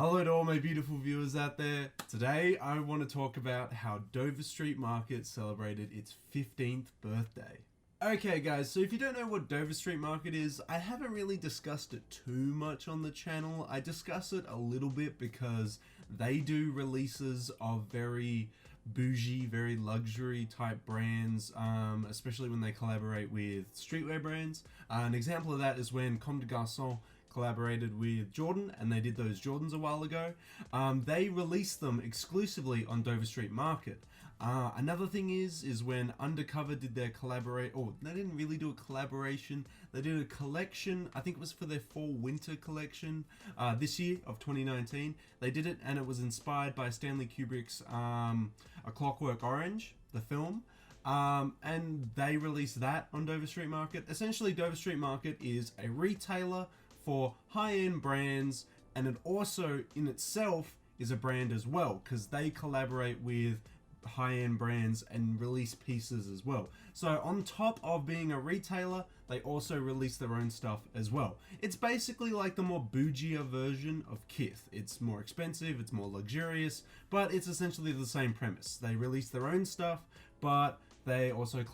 Hello to all my beautiful viewers out there. Today I want to talk about how Dover Street Market celebrated its 15th birthday. Okay guys, so if you don't know what Dover Street Market is, I haven't really discussed it too much on the channel. I discuss it a little bit because they do releases of very bougie, very luxury type brands, especially when they collaborate with streetwear brands. An example of that is when Comme des Garçons collaborated with Jordan, and they did those Jordans a while ago. They released them exclusively on Dover Street Market. Another thing is when Undercover did their they didn't really do a collaboration, they did a collection. I think it was for their fall winter collection this year of 2019. They did it, and it was inspired by Stanley Kubrick's A Clockwork Orange, the film. And they released that on Dover Street Market. Essentially, Dover Street Market is a retailer for high-end brands, and it also in itself is a brand as well, because they collaborate with high-end brands and release pieces as well. So on top of being a retailer, they also release their own stuff as well. It's basically like the more bougier version of Kith. It's more expensive, it's more luxurious, but it's essentially the same premise. They release their own stuff, but they also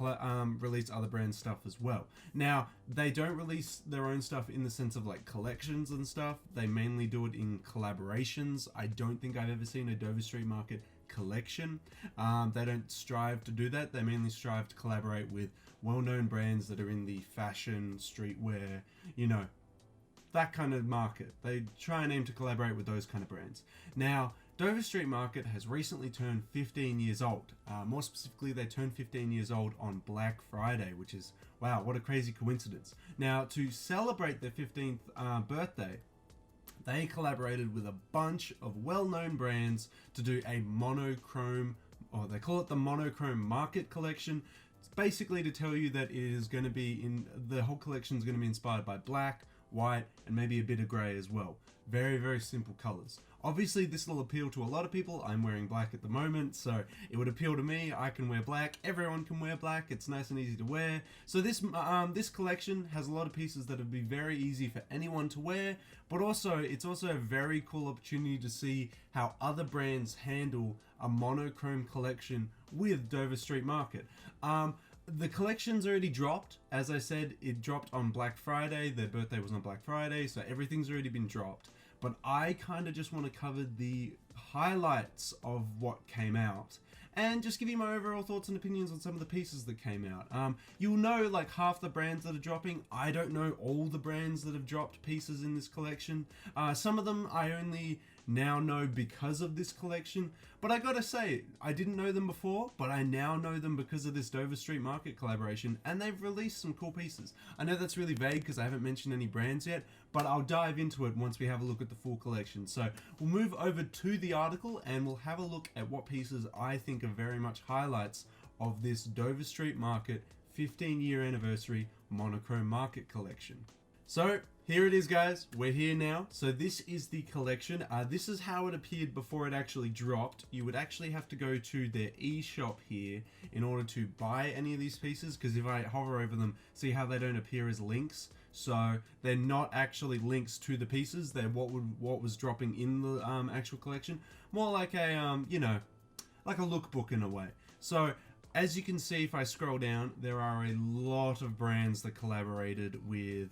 release other brand stuff as well. Now, they don't release their own stuff in the sense of like collections and stuff. They mainly do it in collaborations. I don't think I've ever seen a Dover Street Market collection. They don't strive to do that. They mainly strive to collaborate with well-known brands that are in the fashion, streetwear, that kind of market. They try and aim to collaborate with those kind of brands. Now, Dover Street Market has recently turned 15 years old. More specifically, they turned 15 years old on Black Friday, which is, wow, what a crazy coincidence. Now, to celebrate their 15th birthday, they collaborated with a bunch of well-known brands to do a monochrome, or they call it the Monochrome Market Collection. It's basically to tell you that it is going to be the whole collection is going to be inspired by black, white, and maybe a bit of grey as well. Very, very simple colors. Obviously, this will appeal to a lot of people. I'm wearing black at the moment, so it would appeal to me. I can wear black. Everyone can wear black. It's nice and easy to wear. So this collection has a lot of pieces that would be very easy for anyone to wear, but also it's also a very cool opportunity to see how other brands handle a monochrome collection with Dover Street Market. The collection's already dropped. As I said, it dropped on Black Friday. Their birthday was on Black Friday, so everything's already been dropped. But I kind of just want to cover the highlights of what came out and just give you my overall thoughts and opinions on some of the pieces that came out. You'll know like half the brands that are dropping. I don't know all the brands that have dropped pieces in this collection. Some of them I only now know because of this collection, but I gotta say, I didn't know them before, but I now know them because of this Dover Street Market collaboration, and they've released some cool pieces. I know that's really vague because I haven't mentioned any brands yet, but I'll dive into it once we have a look at the full collection. So we'll move over to the article and we'll have a look at what pieces I think are very much highlights of this Dover Street Market 15-year anniversary Monochrome Market collection. So here it is, guys. We're here now. So this is the collection. This is how it appeared before it actually dropped. You would actually have to go to their e-shop here in order to buy any of these pieces, because if I hover over them, see how they don't appear as links? So they're not actually links to the pieces. They're what was dropping in the actual collection. More like a like a lookbook in a way. So as you can see, if I scroll down, there are a lot of brands that collaborated with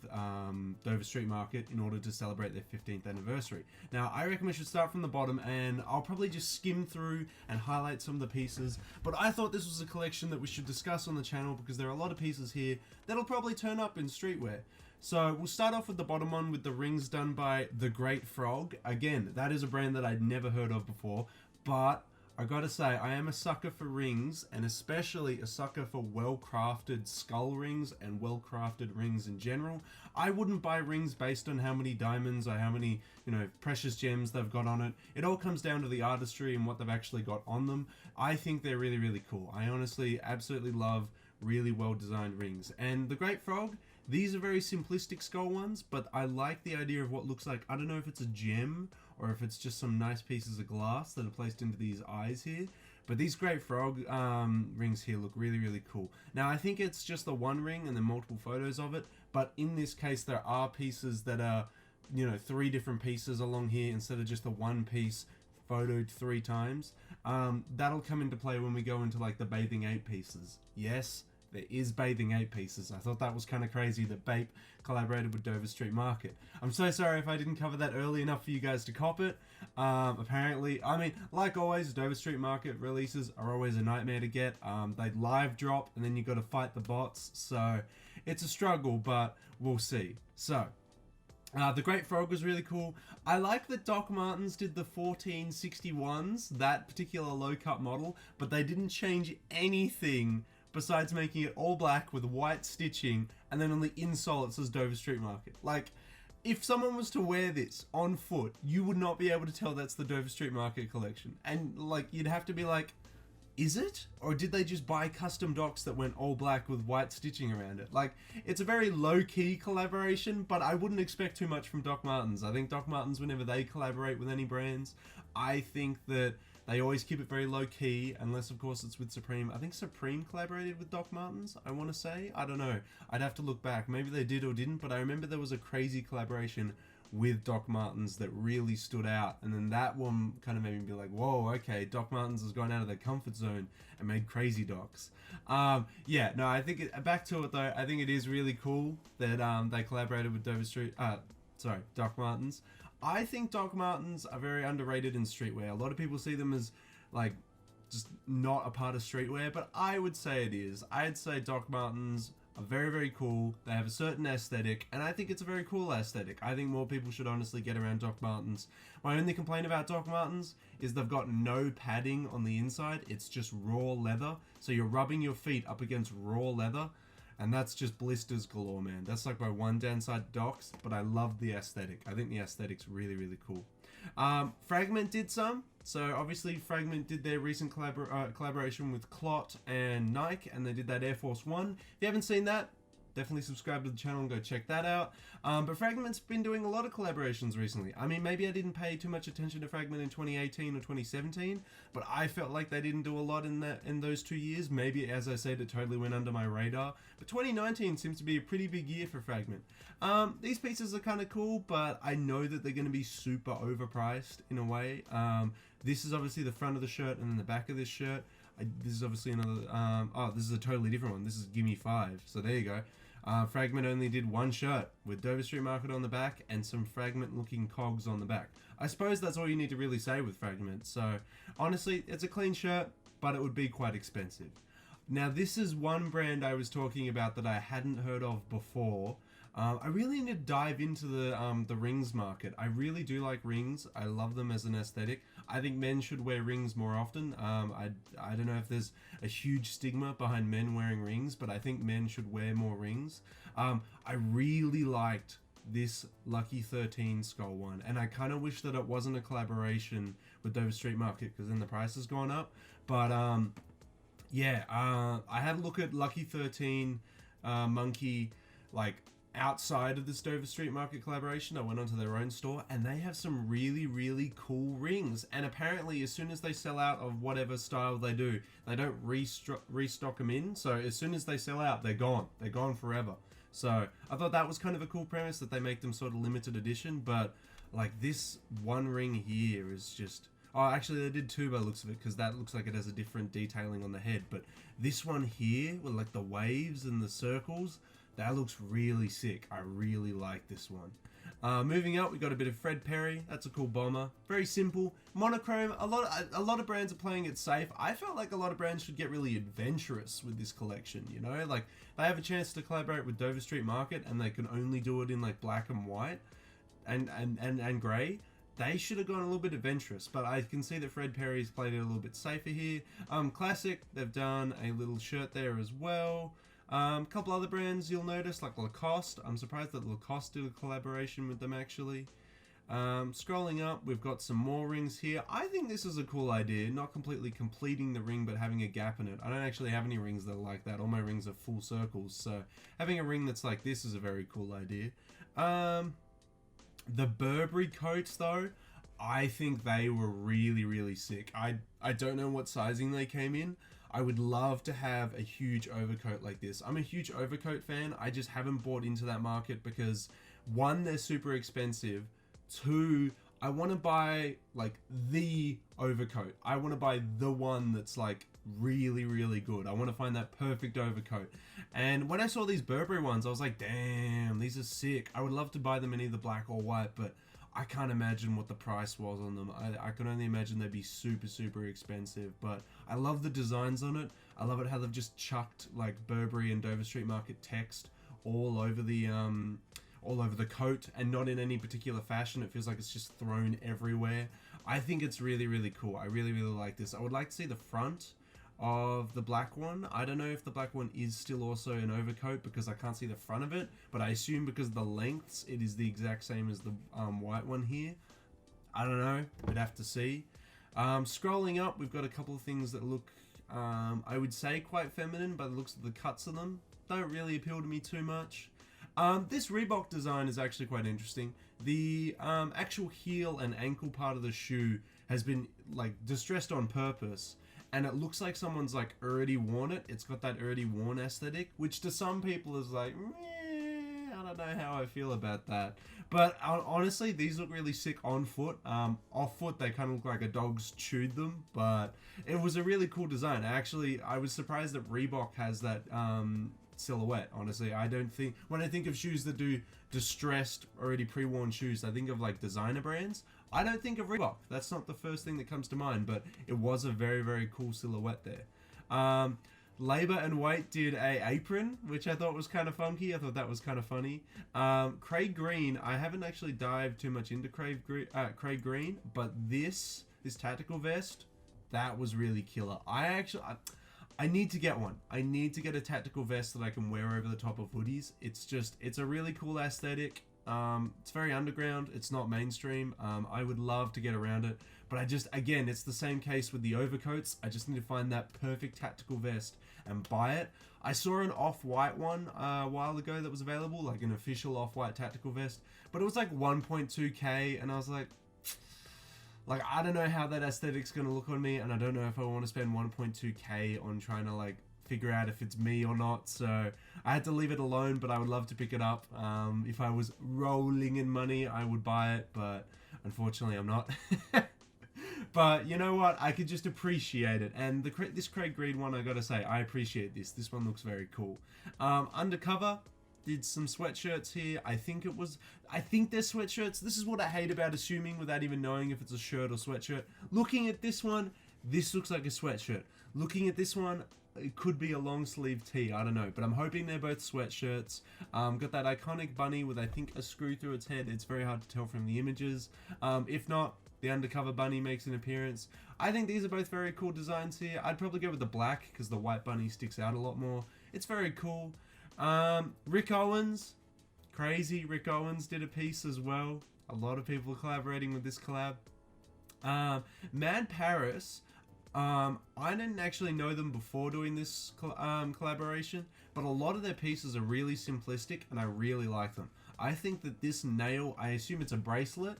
Dover Street Market in order to celebrate their 15th anniversary. Now, I reckon we should start from the bottom, and I'll probably just skim through and highlight some of the pieces. But I thought this was a collection that we should discuss on the channel because there are a lot of pieces here that'll probably turn up in streetwear. So we'll start off with the bottom one with the rings done by The Great Frog. Again, that is a brand that I'd never heard of before, but I gotta say, I am a sucker for rings, and especially a sucker for well-crafted skull rings and well-crafted rings in general. I wouldn't buy rings based on how many diamonds or how many, precious gems they've got on it. It all comes down to the artistry and what they've actually got on them. I think they're really, really cool. I honestly absolutely love really well-designed rings. And the Great Frog, these are very simplistic skull ones, but I like the idea of what looks like, I don't know if it's a gem or if it's just some nice pieces of glass that are placed into these eyes here. But these Great Frog rings here look really, really cool. Now, I think it's just the one ring and then multiple photos of it, but in this case, there are pieces that are you know, 3 different pieces along here instead of just the one piece photoed 3 times. That'll come into play when we go into like the bathing ape pieces. Yes, there is bathing ape pieces. I thought that was kind of crazy that Bape collaborated with Dover Street Market. I'm so sorry if I didn't cover that early enough for you guys to cop it. Apparently, I mean, like always, Dover Street Market releases are always a nightmare to get. They live drop and then you got to fight the bots. So it's a struggle, but we'll see. So the Great Frog was really cool. I like that Doc Martens did the 1461s, that particular low cut model, but they didn't change anything besides making it all black with white stitching, and then on the insole it says Dover Street Market. Like, if someone was to wear this on foot, you would not be able to tell that's the Dover Street Market collection. And like, you'd have to be like, is it? Or did they just buy custom docs that went all black with white stitching around it? Like, it's a very low-key collaboration, but I wouldn't expect too much from Doc Martens. I think Doc Martens, whenever they collaborate with any brands, I think that they always keep it very low-key, unless, of course, it's with Supreme. I think Supreme collaborated with Doc Martens, I want to say. I don't know. I'd have to look back. Maybe they did or didn't, but I remember there was a crazy collaboration with Doc Martens that really stood out, and then that one kind of made me be like, whoa, okay, Doc Martens has gone out of their comfort zone and made crazy docs. Yeah, no, I think back to it though, I think it is really cool that they collaborated with Doc Martens. I think Doc Martens are very underrated in streetwear. A lot of people see them as like just not a part of streetwear, but I would say it is. I'd say Doc Martens are very, very cool. They have a certain aesthetic, and I think it's a very cool aesthetic. I think more people should honestly get around Doc Martens. My only complaint about Doc Martens is they've got no padding on the inside. It's just raw leather. So you're rubbing your feet up against raw leather, and that's just blisters galore, man. That's like my one downside to Docs, but I love the aesthetic. I think the aesthetic's really, really cool. Fragment did some. So obviously Fragment did their recent collaboration with Clot and Nike, and they did that Air Force One. If you haven't seen that, definitely subscribe to the channel and go check that out. But Fragment's been doing a lot of collaborations recently. I mean, maybe I didn't pay too much attention to Fragment in 2018 or 2017, but I felt like they didn't do a lot in those 2 years. Maybe, as I said, it totally went under my radar. But 2019 seems to be a pretty big year for Fragment. These pieces are kind of cool, but I know that they're going to be super overpriced in a way. This is obviously the front of the shirt and then the back of this shirt. This is obviously another, this is a totally different one. This is Gimme 5. So there you go. Fragment only did one shirt with Dover Street Market on the back and some Fragment looking cogs on the back. I suppose that's all you need to really say with Fragment. So honestly, it's a clean shirt, but it would be quite expensive. Now this is one brand I was talking about that I hadn't heard of before. I really need to dive into the rings market. I really do like rings. I love them as an aesthetic. I think men should wear rings more often. I don't know if there's a huge stigma behind men wearing rings, but I think men should wear more rings. I really liked this Lucky 13 skull one, and I kind of wish that it wasn't a collaboration with Dover Street Market, because then the price has gone up. But yeah, I had a look at Lucky 13 Monkey, like, outside of this Dover Street Market collaboration. I went onto their own store, and they have some really, really cool rings. And apparently, as soon as they sell out of whatever style they do, they don't restock them in. So as soon as they sell out, they're gone. They're gone forever. So I thought that was kind of a cool premise, that they make them sort of limited edition. But like this one ring here is just... Oh, actually, they did two by the looks of it, because that looks like it has a different detailing on the head. But this one here, with like the waves and the circles, that looks really sick. I really like this one. Moving up, we got a bit of Fred Perry. That's a cool bomber. Very simple. Monochrome. A lot of brands are playing it safe. I felt like a lot of brands should get really adventurous with this collection. You know, like they have a chance to collaborate with Dover Street Market, and they can only do it in like black and white, and grey. They should have gone a little bit adventurous, but I can see that Fred Perry's played it a little bit safer here. Classic. They've done a little shirt there as well. A couple other brands you'll notice, like Lacoste. I'm surprised that Lacoste did a collaboration with them, actually. Scrolling up, we've got some more rings here. I think this is a cool idea, not completely completing the ring, but having a gap in it. I don't actually have any rings that are like that. All my rings are full circles, so having a ring that's like this is a very cool idea. The Burberry coats, though, I think they were really, really sick. I don't know what sizing they came in. I would love to have a huge overcoat like this. I'm a huge overcoat fan. I just haven't bought into that market because One, they're super expensive. Two, I want to buy like the overcoat. I want to buy the one that's like really, really good. I want to find that perfect overcoat. And when I saw these Burberry ones, I was like, damn, these are sick. I would love to buy them in either black or white, but I can't imagine what the price was on them. I can only imagine they'd be super, super expensive, but I love the designs on it. I love it how they've just chucked like Burberry and Dover Street Market text all over the coat, and not in any particular fashion. It feels like it's just thrown everywhere. I think it's really, really cool. I really, really like this. I would like to see the front of the black one. I don't know if the black one is still also an overcoat because I can't see the front of it, but I assume because of the lengths it is the exact same as the white one here. I don't know, we'd have to see. Scrolling up, we've got a couple of things that look I would say quite feminine, but the looks of the cuts of them don't really appeal to me too much. This Reebok design is actually quite interesting. The actual heel and ankle part of the shoe has been like distressed on purpose, and it looks like someone's like already worn it. It's got that already worn aesthetic, which to some people is like, I don't know how I feel about that. But honestly, these look really sick on foot. Off foot, they kind of look like a dog's chewed them, but it was a really cool design. I was surprised that Reebok has that silhouette. Honestly, I don't think, when I think of shoes that do distressed, already pre-worn shoes, I think of like designer brands. I don't think of Reebok. That's not the first thing that comes to mind, but it was a very, very cool silhouette there. Labor and Weight did a apron, which I thought was kind of funky. I thought that was kind of funny. Craig Green, I haven't actually dived too much into Craig Green, but this tactical vest, that was really killer. I need to get one. I need to get a tactical vest that I can wear over the top of hoodies. It's a really cool aesthetic. It's very underground. It's not mainstream. I would love to get around it, but again, it's the same case with the overcoats. I just need to find that perfect tactical vest and buy it. I saw an off-white one a while ago that was available, like an official off-white tactical vest, but it was like 1.2k, and I was like, I don't know how that aesthetic's gonna look on me, and I don't know if I want to spend 1.2k on trying to like figure out if it's me or not, so I had to leave it alone, but I would love to pick it up. If I was rolling in money, I would buy it, but unfortunately I'm not. But you know what, I could just appreciate it, and this Craig Green one, I gotta say, I appreciate this. This one looks very cool. Undercover did some sweatshirts here. I think they're sweatshirts. This is what I hate about assuming without even knowing if it's a shirt or sweatshirt. Looking at this one, this looks like a sweatshirt. Looking at this one, it could be a long sleeve tee, I don't know, but I'm hoping they're both sweatshirts. Got that iconic bunny with I think a screw through its head. It's very hard to tell from the images. If not, the undercover bunny makes an appearance. I think these are both very cool designs here. I'd probably go with the black because the white bunny sticks out a lot more. It's very cool. Rick Owens, crazy. Rick Owens did a piece as well. A lot of people are collaborating with this collab. Mad Paris, I didn't actually know them before doing this collaboration, but a lot of their pieces are really simplistic and I really like them. I think that this nail, I assume it's a bracelet.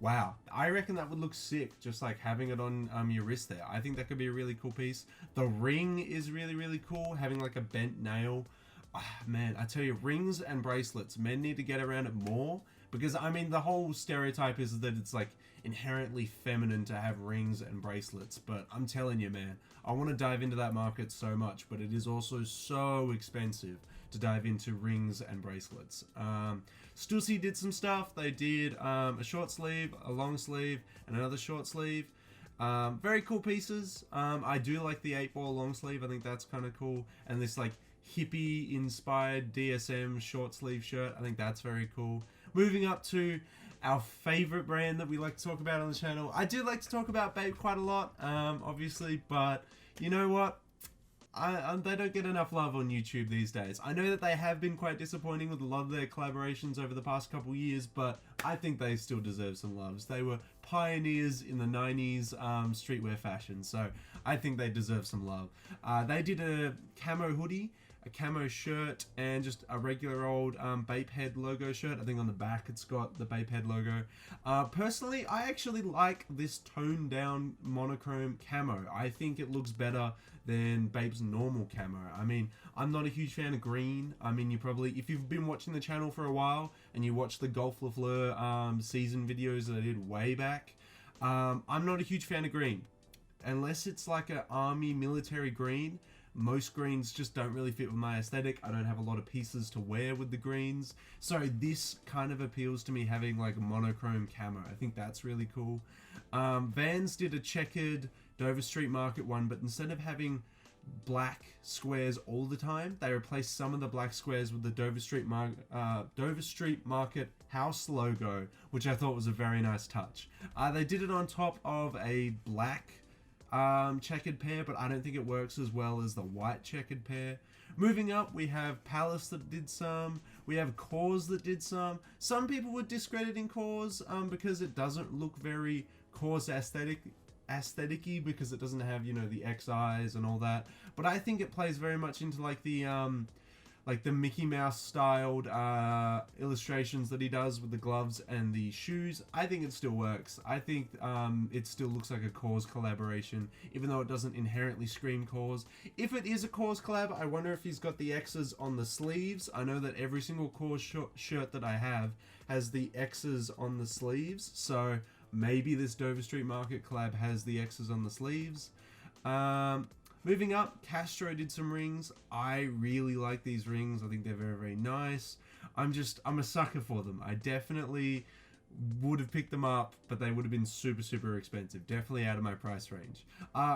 Wow, I reckon that would look sick, just like having it on your wrist there. I think that could be a really cool piece. The ring is really, really cool, having like a bent nail. Man, I tell you, rings and bracelets, men need to get around it more, because I mean the whole stereotype is that it's like inherently feminine to have rings and bracelets, but I'm telling you, man, I want to dive into that market so much, but it is also so expensive to dive into rings and bracelets. Stussy did some stuff. They did a short sleeve, a long sleeve, and another short sleeve. Very cool pieces. I do like the 8-ball long sleeve. I think that's kind of cool, and this like hippie inspired DSM short sleeve shirt, I think that's very cool. Moving up to our favorite brand that we like to talk about on the channel. I do like to talk about Bape quite a lot, obviously, but you know what, they don't get enough love on YouTube these days. I know that they have been quite disappointing with a lot of their collaborations over the past couple years, but I think they still deserve some loves. They were pioneers in the 90s streetwear fashion, so I think they deserve some love. They did a camo hoodie a camo shirt and just a regular old Bapehead logo shirt. I think on the back it's got the Bapehead logo. Personally, I actually like this toned down monochrome camo. I think it looks better than Bape's normal camo. I mean, I'm not a huge fan of green. I mean, you probably, if you've been watching the channel for a while and you watch the Golf LaFleur season videos that I did way back, I'm not a huge fan of green. Unless it's like an army military green, most greens just don't really fit with my aesthetic. I don't have a lot of pieces to wear with the greens. So this kind of appeals to me, having like monochrome camo. I think that's really cool. Vans did a checkered Dover Street Market one, but instead of having black squares all the time, they replaced some of the black squares with the Dover Street Market house logo, which I thought was a very nice touch. They did it on top of a black checkered pair, but I don't think it works as well as the white checkered pair. Moving up, we have Palace that did some. We have Cause that did some. Some people were discrediting Cause because it doesn't look very Cause aesthetic-y, because it doesn't have, you know, the XIs and all that. But I think it plays very much into like the Mickey Mouse styled illustrations that he does with the gloves and the shoes. I think it still works. I think it still looks like a Cause collaboration, even though it doesn't inherently scream Cause. If it is a Cause collab, I wonder if he's got the X's on the sleeves. I know that every single Cause shirt that I have has the X's on the sleeves, so maybe this Dover Street Market collab has the X's on the sleeves. Moving up, Castro did some rings. I really like these rings. I think they're very, very nice. I'm a sucker for them. I definitely would have picked them up, but they would have been super, super expensive. Definitely out of my price range.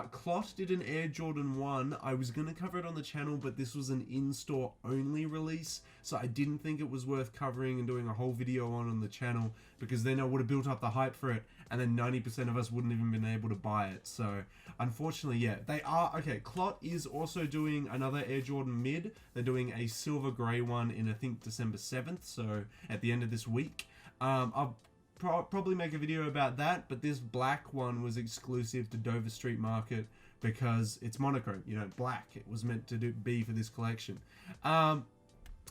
Clot did an Air Jordan 1. I was going to cover it on the channel, but this was an in-store only release, so I didn't think it was worth covering and doing a whole video on the channel, because then I would have built up the hype for it, and then 90% of us wouldn't even been able to buy it. So unfortunately, yeah, they are okay. Clot is also doing another Air Jordan mid. They're doing a silver gray one in, I think, December 7th, so at the end of this week. I'll probably make a video about that, but this black one was exclusive to Dover Street Market because it's monochrome, you know, black. It was meant to be for this collection.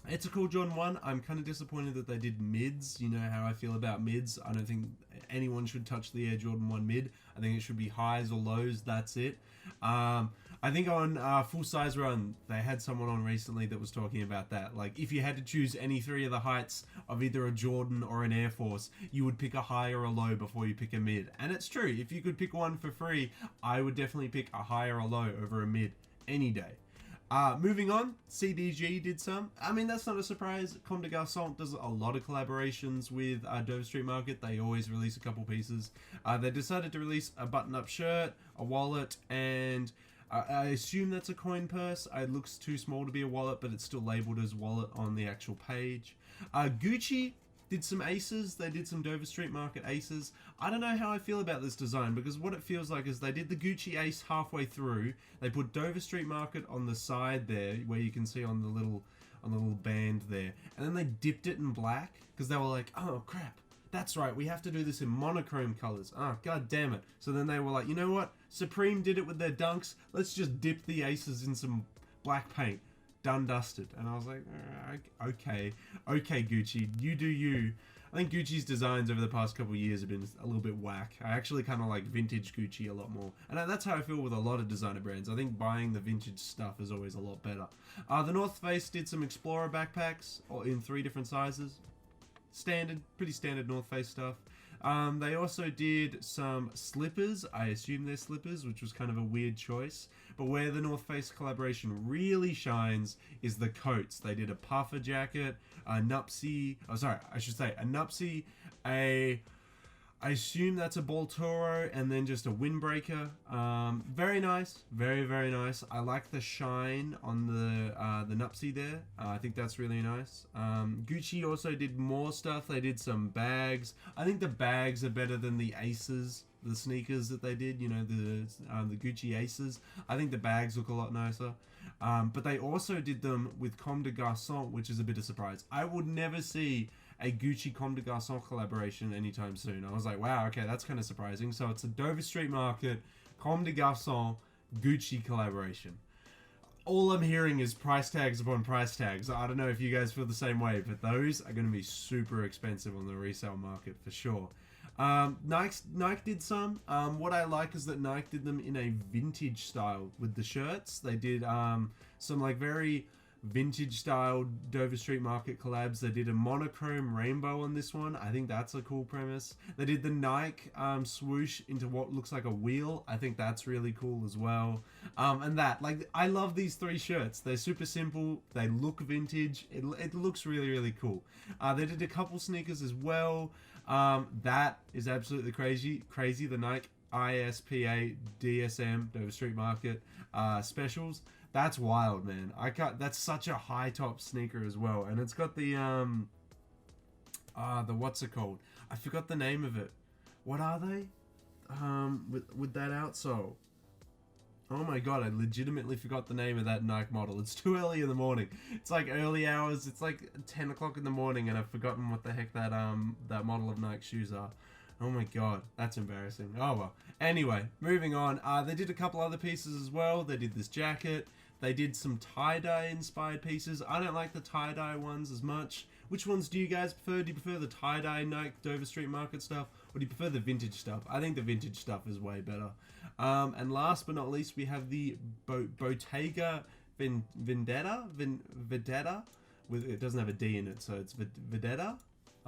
It's a cool Jordan 1. I'm kind of disappointed that they did mids. You know how I feel about mids. I don't think anyone should touch the Air Jordan 1 mid. I think it should be highs or lows. That's it. I think on Full Size Run, they had someone on recently that was talking about that. Like, if you had to choose any three of the heights of either a Jordan or an Air Force, you would pick a high or a low before you pick a mid. And it's true. If you could pick one for free, I would definitely pick a high or a low over a mid any day. Moving on, CDG did some. I mean, that's not a surprise. Comme des Garçons does a lot of collaborations with Dover Street Market. They always release a couple pieces. They decided to release a button-up shirt, a wallet, and I assume that's a coin purse. It looks too small to be a wallet, but it's still labeled as wallet on the actual page. Gucci did some aces. They did some Dover Street Market aces. I don't know how I feel about this design, because what it feels like is they did the Gucci ace halfway through. They put Dover Street Market on the side there, where you can see on the little band there, and then they dipped it in black because they were like, oh crap, that's right, we have to do this in monochrome colors. Oh, god damn it. So then they were like, you know what? Supreme did it with their dunks. Let's just dip the aces in some black paint. Done, dusted. And I was like, okay, Gucci, you do you. I think Gucci's designs over the past couple of years have been a little bit whack. I actually kind of like vintage Gucci a lot more. And that's how I feel with a lot of designer brands. I think buying the vintage stuff is always a lot better. The North Face did some Explorer backpacks in 3 different sizes. Pretty standard North Face stuff. They also did some slippers. I assume they're slippers, which was kind of a weird choice. But where the North Face collaboration really shines is the coats. They did a puffer jacket, a Nupsy, I assume that's a Baltoro, and then just a windbreaker. Very nice, very, very nice. I like the shine on the Nupsy there. I think that's really nice. Gucci also did more stuff. They did some bags. I think the bags are better than the aces, the sneakers that they did. You know, the Gucci aces. I think the bags look a lot nicer. But they also did them with Comme des Garçons, which is a bit of a surprise. I would never see a Gucci Comme des Garçons collaboration anytime soon. I was like, wow, okay, that's kind of surprising. So it's a Dover Street Market Comme des Garçons Gucci collaboration. all I'm hearing is price tags upon price tags. I don't know if you guys feel the same way, but those are going to be super expensive on the resale market for sure. Nike did some. What I like is that Nike did them in a vintage style with the shirts. They did some like very vintage style Dover Street Market collabs. They did a monochrome rainbow on this one. I think that's a cool premise. They did the Nike swoosh into what looks like a wheel. I think that's really cool as well. And that, like, I love these three shirts. They're super simple. They look vintage. It looks really, really cool. They did a couple sneakers as well. That is absolutely crazy. The Nike ISPA DSM Dover Street Market specials. That's wild, man. That's such a high top sneaker as well, and it's got the what's it called? I forgot the name of it. What are they? With that outsole. Oh my god, I legitimately forgot the name of that Nike model. It's too early in the morning. It's like early hours. It's like 10 o'clock in the morning, and I've forgotten what the heck that model of Nike shoes are. Oh my god, that's embarrassing. Oh well. Anyway, moving on. They did a couple other pieces as well. They did this jacket. They did some tie-dye inspired pieces. I don't like the tie-dye ones as much. Which ones do you guys prefer? Do you prefer the tie-dye Nike Dover Street Market stuff? Or do you prefer the vintage stuff? I think the vintage stuff is way better. And last but not least, we have the Bottega Vendetta? It doesn't have a D in it, so it's Vendetta?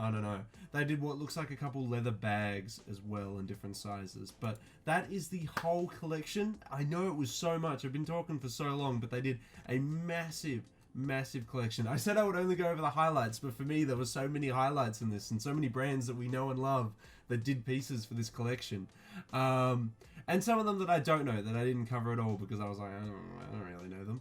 I don't know. They did what looks like a couple leather bags as well in different sizes. But that is the whole collection. I know it was so much. I've been talking for so long, but they did a massive collection. I said I would only go over the highlights, but for me there were so many highlights in this and so many brands that we know and love that did pieces for this collection. And some of them that I don't know, that I didn't cover at all because I was like, I don't really know them.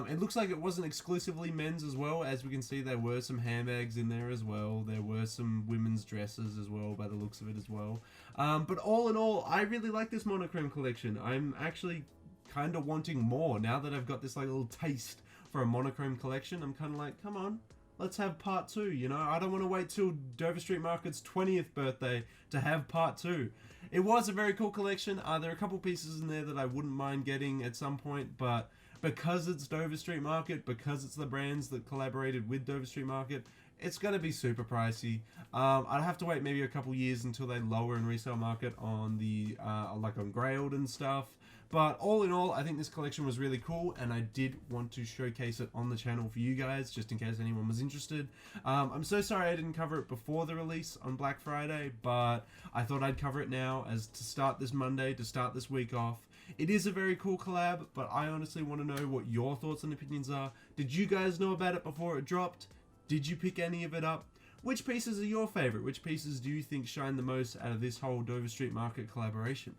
It looks like it wasn't exclusively men's as well. As we can see, there were some handbags in there as well. There were some women's dresses as well, by the looks of it as well. But all in all, I really like this monochrome collection. I'm actually kind of wanting more now that I've got this like little taste for a monochrome collection. I'm kind of like, come on, let's have part 2, you know? I don't want to wait till Dover Street Market's 20th birthday to have part 2. It was a very cool collection. There are a couple pieces in there that I wouldn't mind getting at some point, but because it's Dover Street Market, because it's the brands that collaborated with Dover Street Market, it's going to be super pricey. I'd have to wait maybe a couple years until they lower in resale market on the like on Grailed and stuff. But all in all, I think this collection was really cool, and I did want to showcase it on the channel for you guys, just in case anyone was interested. I'm so sorry I didn't cover it before the release on Black Friday, but I thought I'd cover it now as to start this Monday, to start this week off. It is a very cool collab, but I honestly want to know what your thoughts and opinions are. Did you guys know about it before it dropped? Did you pick any of it up? Which pieces are your favorite? Which pieces do you think shine the most out of this whole Dover Street Market collaboration?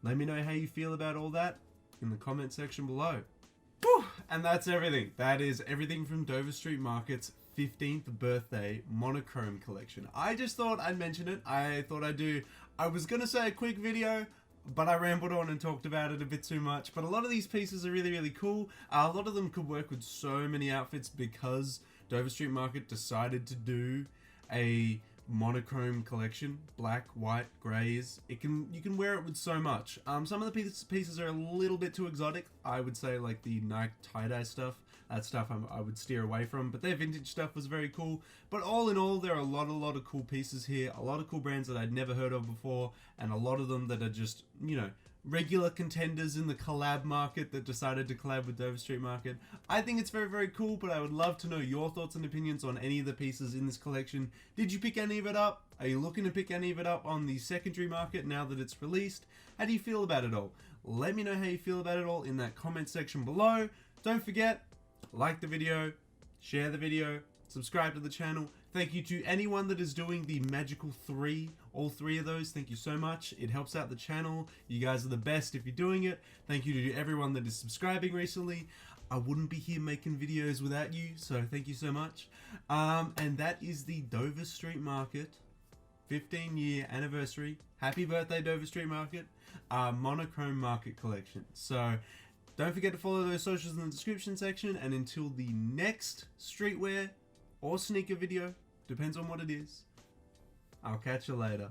Let me know how you feel about all that in the comment section below. Whew, and that's everything. That is everything from Dover Street Market's 15th birthday monochrome collection. I just thought I'd mention it. I was going to say a quick video, but I rambled on and talked about it a bit too much. But a lot of these pieces are really, really cool. A lot of them could work with so many outfits because Dover Street Market decided to do a monochrome collection, black, white, grays. You can wear it with so much. Some of the pieces are a little bit too exotic. I would say like the Nike tie-dye stuff. That stuff I would steer away from, but their vintage stuff was very cool. But all in all, there are a lot of cool pieces here, a lot of cool brands that I'd never heard of before, and a lot of them that are just, you know, regular contenders in the collab market that decided to collab with Dover Street Market. I think it's very, very cool, but I would love to know your thoughts and opinions on any of the pieces in this collection. Did you pick any of it up? Are you looking to pick any of it up on the secondary market now that it's released? How do you feel about it all? Let me know how you feel about it all in that comment section below. Don't forget, like the video, share the video, subscribe to the channel. Thank you to anyone that is doing the magical 3, all 3 of those. Thank you so much. It helps out the channel. You guys are the best if you're doing it. Thank you to everyone that is subscribing recently. I wouldn't be here making videos without you, so thank you so much. And that is the Dover Street Market 15-year anniversary. Happy birthday, Dover Street Market. Monochrome Market collection. So don't forget to follow those socials in the description section. And until the next streetwear or sneaker video, depends on what it is, I'll catch you later.